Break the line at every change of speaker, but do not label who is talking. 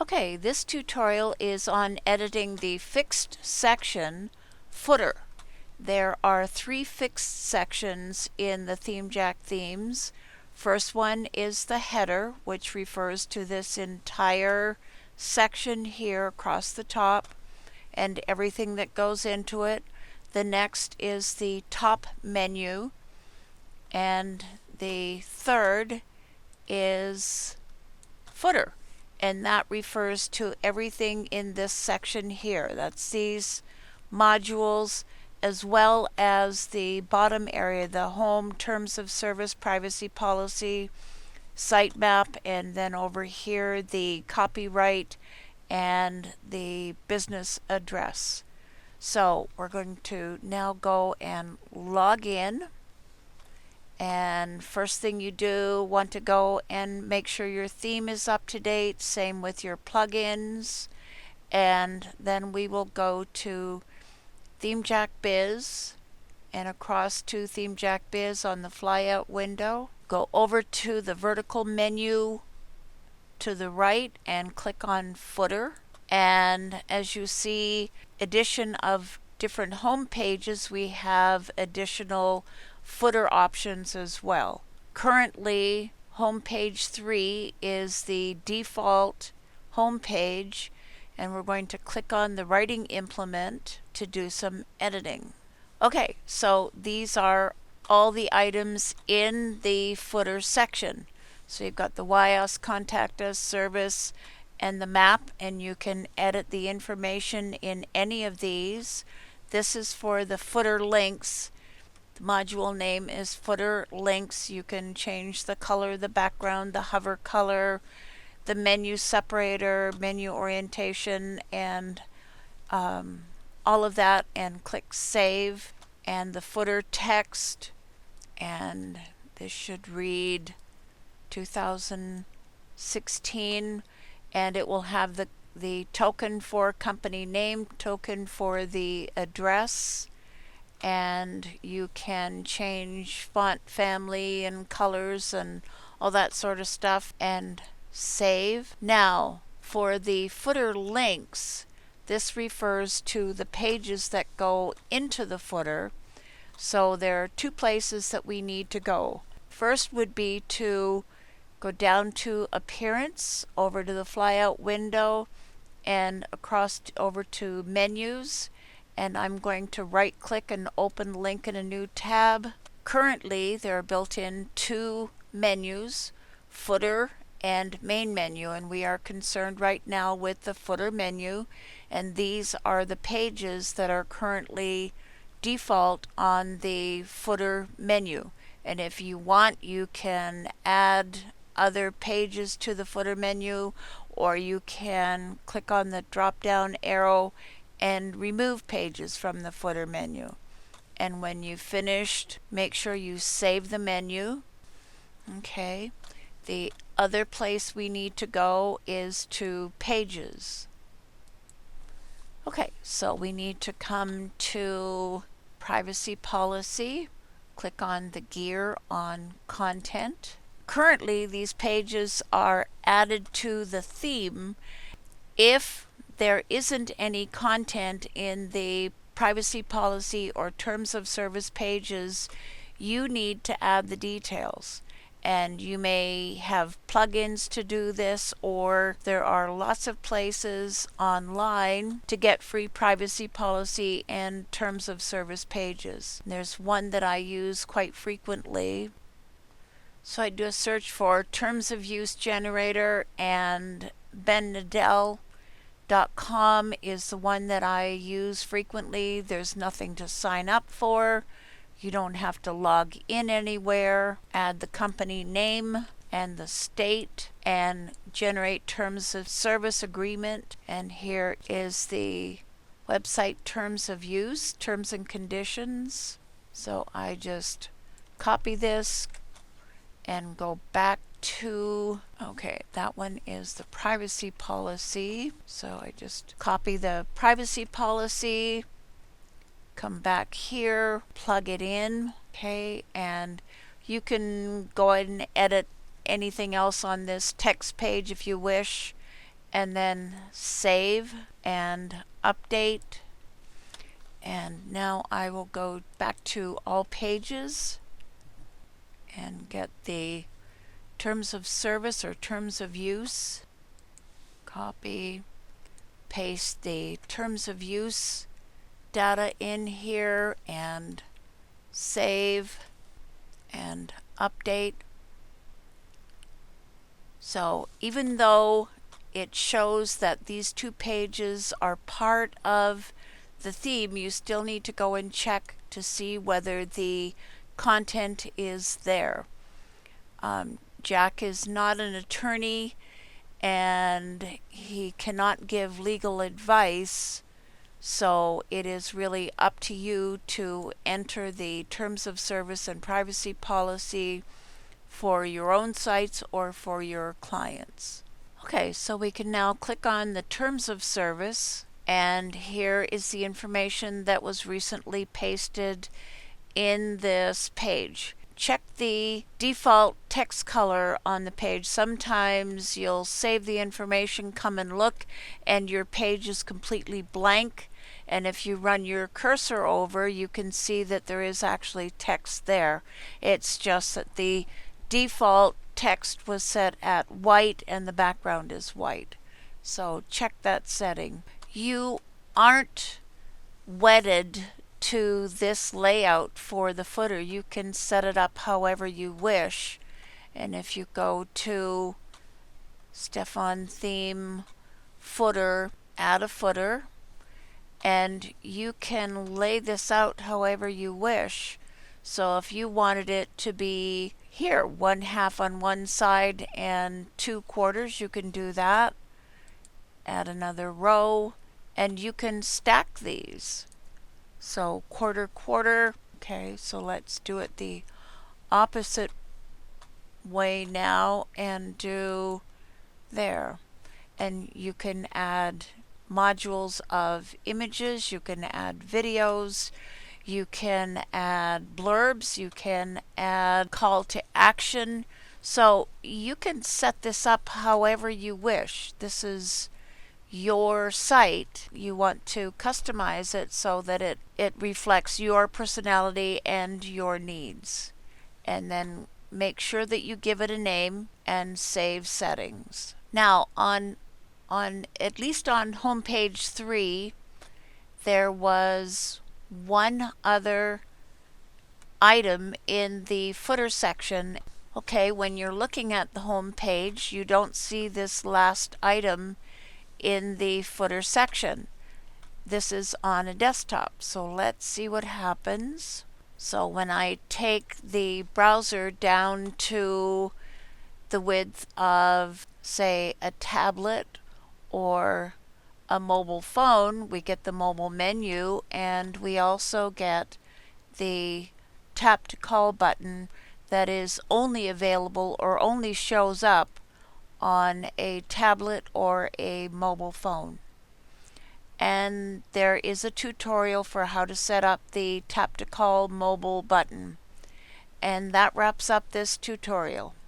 Okay, this tutorial is on editing the fixed section footer. There are 3 fixed sections in the ThemeJack themes. First one is the header, which refers to this entire section here across the top and everything that goes into it. The next is the top menu, and the third is footer, and that refers to everything in this section here. That's these modules, as well as the bottom area, the home, terms of service, privacy policy, sitemap, and then over here the copyright and the business address. So we're going to now go and log in. And first thing you do, want to go and make sure your theme is up to date, same with your plugins. And then we will go to ThemeJack Biz and across to ThemeJack Biz on the flyout window. Go over to the vertical menu to the right and click on footer. And as you see, addition of different home pages, we have additional footer options as well. Currently, home page 3 is the default home page, and we're going to click on the writing implement to do some editing. Okay, so these are all the items in the footer section. So you've got the Why Us, Contact Us, Service, and the map, and you can edit the information in any of these. This is for the footer links. The module name is footer links. You can change the color, the background, the hover color, the menu separator, menu orientation, and all of that, and click save. And the footer text, and this should read 2016, and it will have the token for company name, token for the address, and you can change font family and colors and all that sort of stuff, and save. Now for the footer links, this refers to the pages that go into the footer. So there are 2 places that we need to go. First would be to go down to Appearance, over to the flyout window, and across over to Menus, and I'm going to right click and open link in a new tab. Currently there are built in 2 menus, footer and main menu, and we are concerned right now with the footer menu, and these are the pages that are currently default on the footer menu. And if you want, you can add other pages to the footer menu, or you can click on the drop down arrow and remove pages from the footer menu. And when you've finished, make sure you save the menu. Okay, the other place we need to go is to Pages. Okay, so we need to come to Privacy Policy, click on the gear on Content. Currently, these pages are added to the theme. If there isn't any content in the privacy policy or terms of service pages, you need to add the details. And you may have plugins to do this, or there are lots of places online to get free privacy policy and terms of service pages. There's one that I use quite frequently. So I do a search for Terms of Use Generator, and BenNadel.com is the one that I use frequently. There's nothing to sign up for. You don't have to log in anywhere. Add the company name and the state and generate terms of service agreement. And here is the website terms of use, terms and conditions. So I just copy this and go back to, okay, that one is the privacy policy. So I just copy the privacy policy, come back here, plug it in, okay, and you can go ahead and edit anything else on this text page if you wish, and then save and update. And now I will go back to all pages and get the terms of service or terms of use. Copy, paste the terms of use data in here and save and update. So even though it shows that these two pages are part of the theme, you still need to go and check to see whether the content is there. Jack is not an attorney and he cannot give legal advice, so it is really up to you to enter the terms of service and privacy policy for your own sites or for your clients. Okay, so we can now click on the terms of service, and here is the information that was recently pasted in this page. Check the default text color on the page. Sometimes you'll save the information, come and look, and your page is completely blank. And if you run your cursor over, you can see that there is actually text there. It's just that the default text was set at white and the background is white. So check that setting. You aren't wedded to this layout for the footer. You can set it up however you wish. And if you go to Stefan theme footer, add a footer, and you can lay this out however you wish. So if you wanted it to be here, 1/2 on one side and 2/4, you can do that. Add another row, and you can stack these. So 1/4. Okay, so let's do it the opposite way now and do there. And you can add modules of images, you can add videos, you can add blurbs, you can add call to action. So you can set this up however you wish. This is your site. You want to customize it so that it reflects your personality and your needs. And then make sure that you give it a name and save settings. Now on at least on homepage 3, there was one other item in the footer section. Okay, when you're looking at the home page, you don't see this last item in the footer section. This is on a desktop, so let's see what happens. So when I take the browser down to the width of, say, a tablet or a mobile phone, we get the mobile menu, and we also get the tap to call button that is only available or only shows up on a tablet or a mobile phone. And there is a tutorial for how to set up the tap to call mobile button. And that wraps up this tutorial.